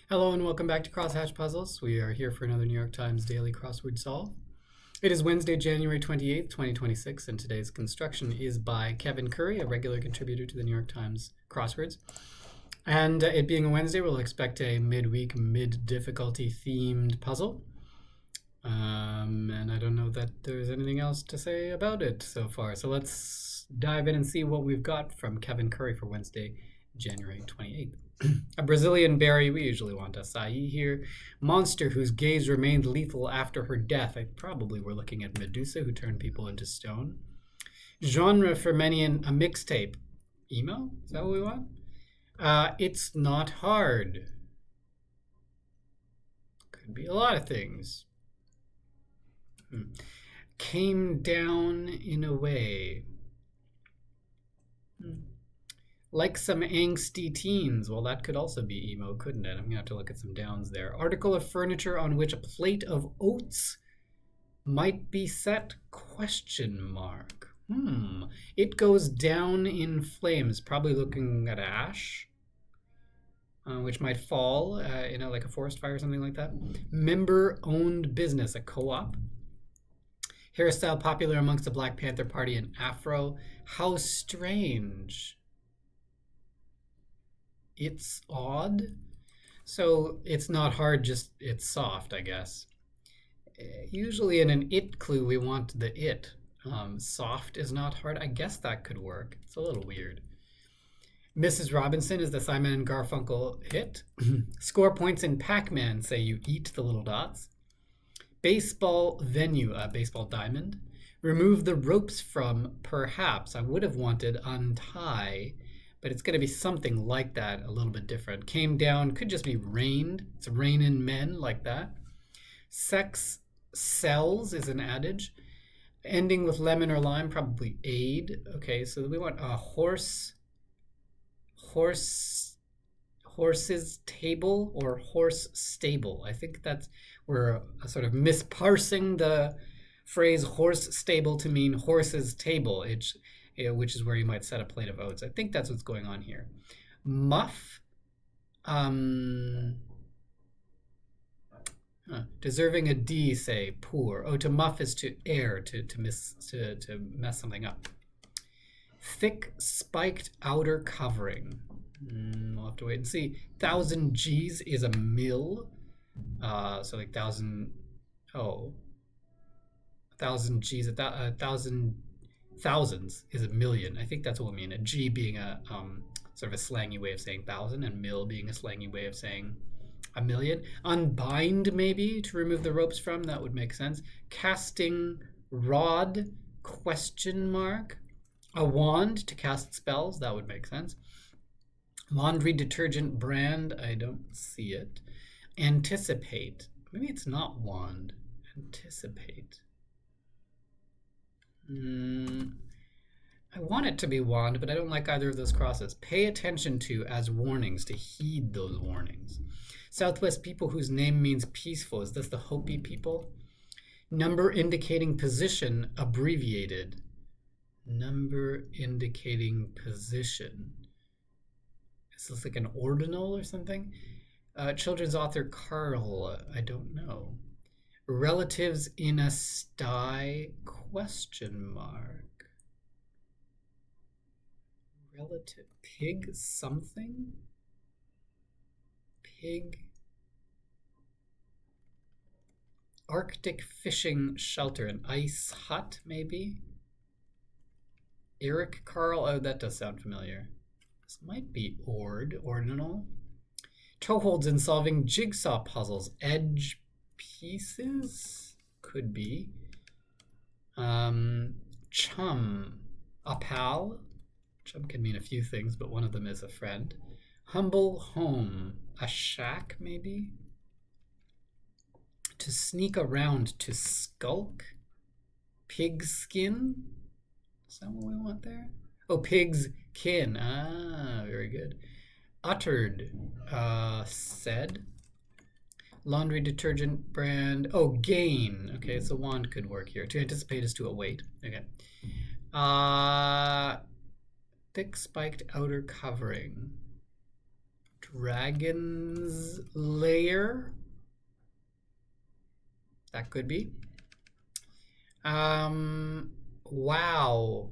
Hello and welcome back to Crosshatch Puzzles. We are here for another New York Times Daily Crossword Solve. It is Wednesday, January 28th, 2026, and today's construction is by Kevin Curry, a regular contributor to the New York Times Crosswords. And it being a Wednesday, we'll expect a midweek, mid-difficulty themed puzzle. And I don't know that there's anything else to say about it so far. So let's dive in and see what we've got from Kevin Curry for Wednesday, January 28th. A Brazilian berry, we usually want acai here. Monster whose gaze remained lethal after her death. I probably were looking at Medusa, who turned people into stone. Genre for many, a mixtape. Emo? Is that what we want? It's not hard. Could be a lot of things. Came down in a way. Like some angsty teens. Well, that could also be emo, couldn't it? I'm going to have to look at some downs there. Article of furniture on which a plate of oats might be set? Question mark. It goes down in flames. Probably looking at ash, which might fall, like a forest fire or something like that. Member-owned business, a co-op. Hairstyle popular amongst the Black Panther Party and Afro. How strange. It's odd. So it's not hard, just it's soft, I guess. Usually in an it clue, we want the it. Soft is not hard. I guess that could work. It's a little weird. Mrs. Robinson is the Simon and Garfunkel hit. Score points in Pac-Man, say you eat the little dots. Baseball venue, baseball diamond. Remove the ropes from, perhaps. I would have wanted untie, but it's going to be something like that, a little bit different. Came down, could just be rained. It's rainin' men, like that. Sex sells is an adage. Ending with lemon or lime, probably aid. Okay, so we want a horse's table or horse stable. I think we're sort of misparsing the phrase horse stable to mean horse's table, which is where you might set a plate of oats. I think that's what's going on here. Muff, deserving a D, say poor. Oh, to muff is to err, to mess something up. Thick spiked outer covering. We'll have to wait and see. 1,000 G's is a mill. So like 1,000. Oh, 1,000 G's. 1,000 thousands is a million. I think that's what we mean. A G being a sort of a slangy way of saying thousand, and mill being a slangy way of saying a million. Unbind, maybe, to remove the ropes from. That would make sense. Casting rod, question mark. A wand to cast spells. That would make sense. Laundry detergent brand. I don't see it. Anticipate. Maybe it's not wand. Anticipate. I want it to be wand, but I don't like either of those crosses. Pay attention to as warnings, to heed those warnings. Southwest people whose name means peaceful. Is this the Hopi people? Number indicating position, abbreviated. Number indicating position. Is this like an ordinal or something? Children's author Carl. I don't know. Relatives in a sty, question mark. Relative, pig something? Pig. Arctic fishing shelter, an ice hut maybe? Eric Carl, oh, that does sound familiar. This might be ordinal. Toeholds in solving jigsaw puzzles, edge pieces? Could be. Chum, a pal? Chum can mean a few things, but one of them is a friend. Humble home, a shack maybe? To sneak around, to skulk? Pigskin? Is that what we want there? Oh, pig's kin. Ah, very good. Uttered, said. Laundry detergent brand. Oh, gain. Okay, so wand could work here. To anticipate is to await. Okay. Thick spiked outer covering. Dragon's Lair. That could be. Wow.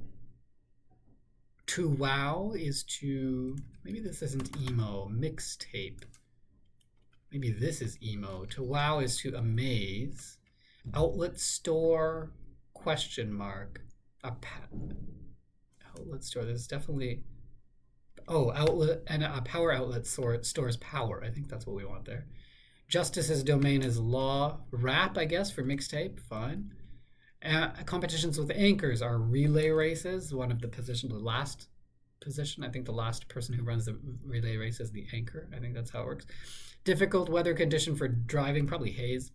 To wow is to... Maybe this isn't emo. Mixtape. Maybe this is emo. To wow is to amaze. Outlet store, question mark. Outlet store. There's definitely... Oh, outlet and a power outlet stores power. I think that's what we want there. Justice's domain is law. Rap, I guess, for mixtape. Fine. Competitions with anchors are relay races. One of the positions, the last position. I think the last person who runs the relay race is the anchor. I think that's how it works. Difficult weather condition for driving, probably haze.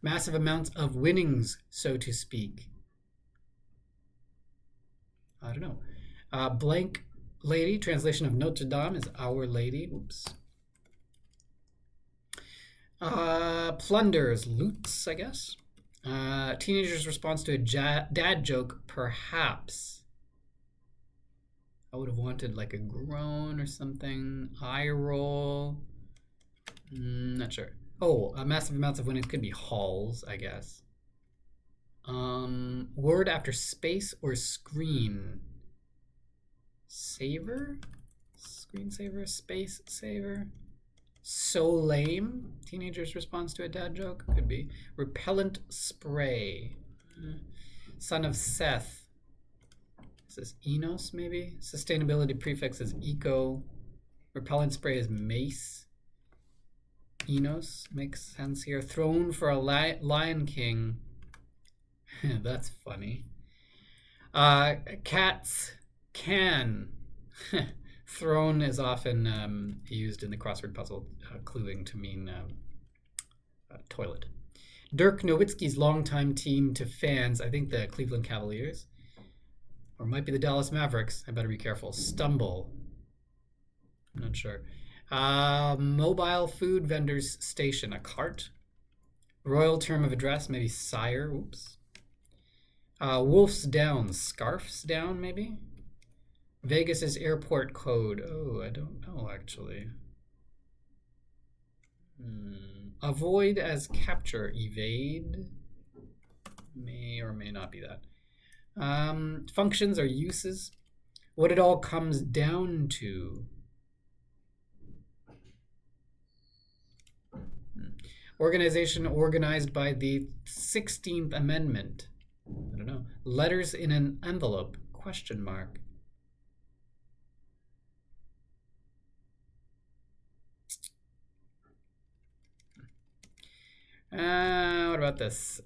Massive amounts of winnings, so to speak. I don't know. Blank Lady, translation of Notre Dame is Our Lady. Oops. Plunders, loots, I guess. Teenager's response to a dad joke, perhaps. I would have wanted like a groan or something. Eye roll. Not sure. Oh, massive amounts of winnings could be hauls, I guess. Word after space or screen. Saver? Screensaver? Space saver? So lame. Teenager's response to a dad joke. Could be. Repellent spray. Son of Seth. Is this Enos, maybe? Sustainability prefix is eco. Repellent spray is mace. Enos makes sense here. Throne for a Lion King. That's funny. Cats can. Throne is often used in the crossword puzzle, cluing to mean toilet. Dirk Nowitzki's longtime team to fans, I think the Cleveland Cavaliers, or it might be the Dallas Mavericks. I better be careful. Stumble. I'm not sure. Mobile food vendor's station, a cart. Royal term of address, maybe sire. Oops. Wolf's down, scarf's down, maybe. Vegas's airport code. Oh, I don't know actually. Avoid as capture, evade. May or may not be that. Functions or uses. What it all comes down to. Organization organized by the 16th Amendment. I don't know. Letters in an envelope, question mark. What about this?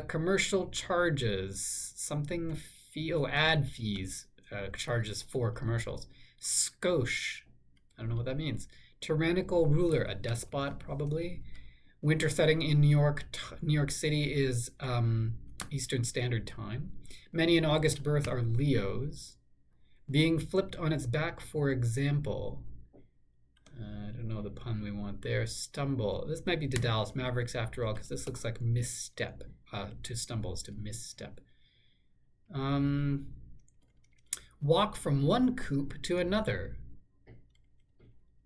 Commercial charges. Something fee. Oh, ad fees. Charges for commercials. Skosh. I don't know what that means. Tyrannical ruler. A despot, probably. Winter setting in New York City is Eastern Standard Time. Many in August birth are Leos. Being flipped on its back, for example. I don't know the pun we want there. Stumble. This might be the Dallas Mavericks after all, because this looks like misstep. To stumble is to misstep. Walk from one coop to another.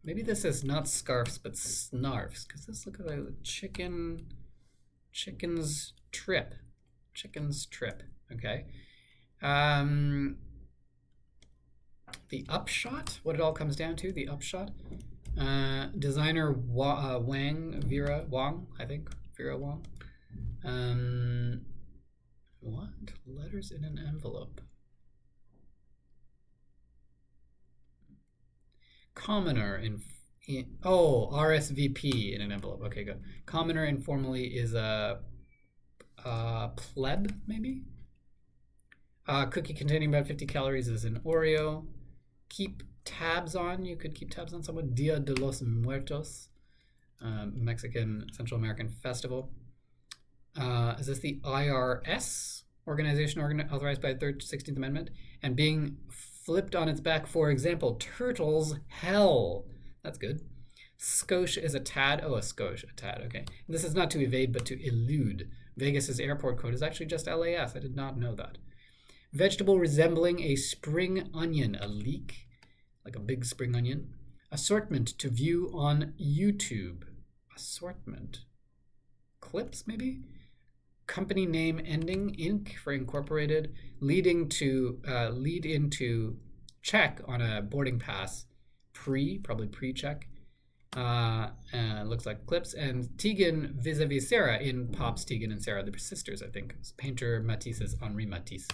Maybe this is not scarfs, but snarfs, because this looks like a chicken's trip. Chicken's trip. Okay. The upshot. What it all comes down to. The upshot. Designer Vera Wang, I think. Vera Wang. What? Letters in an envelope. Commoner in RSVP in an envelope. Okay, good. Commoner informally is a pleb, maybe? Cookie containing about 50 calories is an Oreo. Keep tabs on. You could keep tabs on someone. Dia de los Muertos. Mexican Central American festival. Is this the IRS? Organization authorized by the 16th Amendment. And being flipped on its back, for example, turtles hell. That's good. Skosh is a tad. Oh, a skosh, a tad. Okay. And this is not to evade, but to elude. Vegas's airport code is actually just LAS. I did not know that. Vegetable resembling a spring onion. A leek, like a big spring onion. Assortment to view on YouTube. Assortment. Clips, maybe? Company name ending, Inc. for incorporated. Lead into check on a boarding pass. Probably pre-check. Looks like clips. And Tegan vis-a-vis Sarah in Pop's Tegan and Sarah, the sisters, I think. It's painter Matisse's Henri Matisse.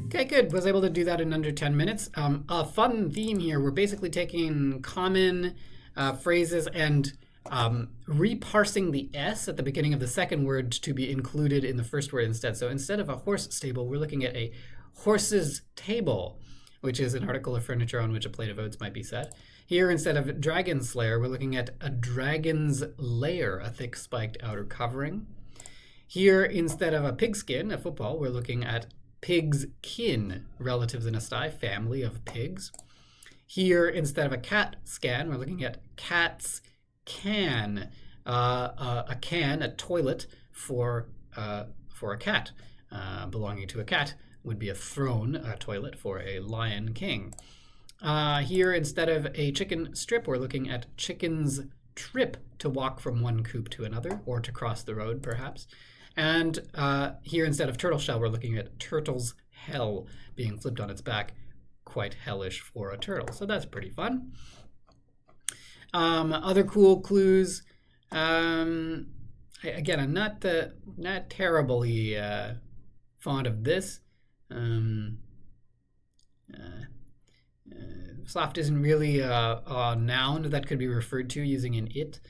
Okay, good. Was able to do that in under 10 minutes. A fun theme here. We're basically taking common phrases and reparsing the S at the beginning of the second word to be included in the first word instead. So instead of a horse stable, we're looking at a horse's table, which is an article of furniture on which a plate of oats might be set. Here, instead of dragon slayer, we're looking at a dragon's lair, a thick spiked outer covering. Here, instead of a pigskin, a football, we're looking at pig's kin, relatives in a sty, family of pigs. Here, instead of a cat scan, we're looking at cat's can, a toilet for a cat, belonging to a cat would be a throne, a toilet for a lion king. Here, instead of a chicken strip, we're looking at chicken's trip, to walk from one coop to another, or to cross the road, perhaps. And here, instead of turtle shell, we're looking at turtle's hell, being flipped on its back, quite hellish for a turtle. So that's pretty fun. Other cool clues. Again, I'm not terribly fond of this. Soft isn't really a noun that could be referred to using an it.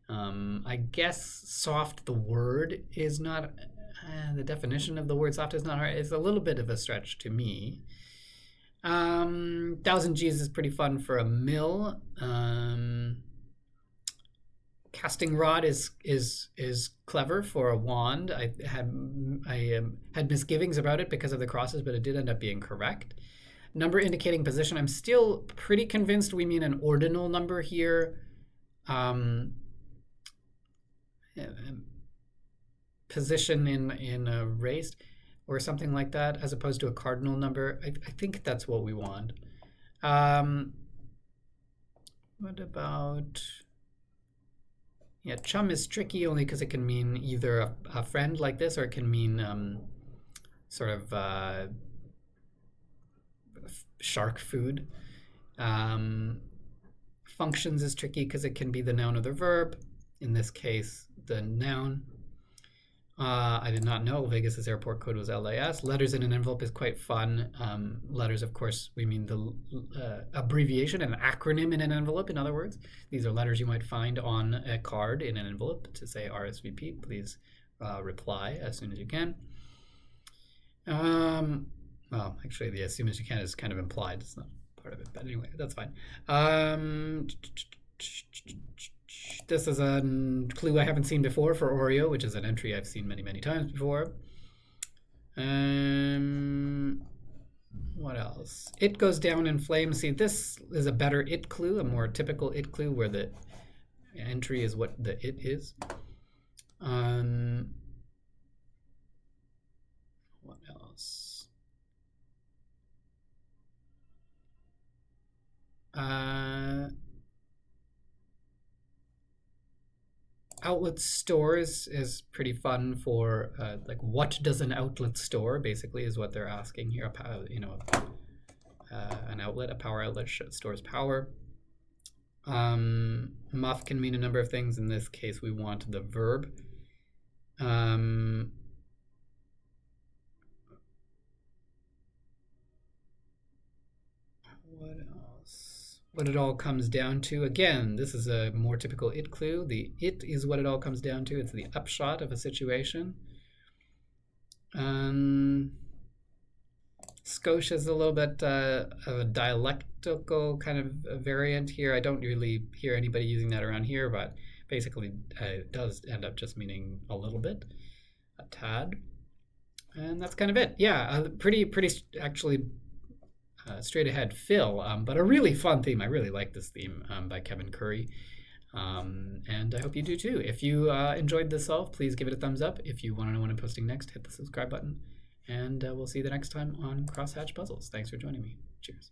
I guess soft, the word, is not, the definition of the word soft is not hard. It's a little bit of a stretch to me. 1,000 G's is pretty fun for a mill. Casting rod is clever for a wand. I had misgivings about it because of the crosses, but it did end up being correct. Number indicating position. I'm still pretty convinced we mean an ordinal number here. Position in a race or something like that, as opposed to a cardinal number. I think that's what we want. What about... Yeah, chum is tricky only because it can mean either a friend like this, or it can mean sort of shark food. Functions is tricky because it can be the noun or the verb. In this case, the noun. I did not know Vegas's airport code was LAS. Letters in an envelope is quite fun. Letters, of course, we mean the abbreviation, an acronym in an envelope, in other words. These are letters you might find on a card in an envelope to say RSVP. Please reply as soon as you can. Well, actually, the as soon as you can is kind of implied. It's not part of it, but anyway, that's fine. This is a clue I haven't seen before for Oreo, which is an entry I've seen many, many times before. What else? It goes down in flames. See, this is a better it clue, a more typical it clue where the entry is what the it is. What else? Outlet stores is pretty fun for like, what does an outlet store basically is what they're asking here. An outlet, a power outlet stores power. Muff can mean a number of things. In this case, we want the verb. What else? What it all comes down to. Again, this is a more typical it clue. The it is what it all comes down to. It's the upshot of a situation. Scotia is a little bit of a dialectical kind of variant here. I don't really hear anybody using that around here, but basically it does end up just meaning a little bit, a tad. And that's kind of it. Yeah, pretty actually straight ahead fill, but a really fun theme. I really like this theme by Kevin Curry. And I hope you do too. If you enjoyed this solve, please give it a thumbs up. If you want to know when I'm posting next, hit the subscribe button. And we'll see you the next time on Crosshatch Puzzles. Thanks for joining me. Cheers.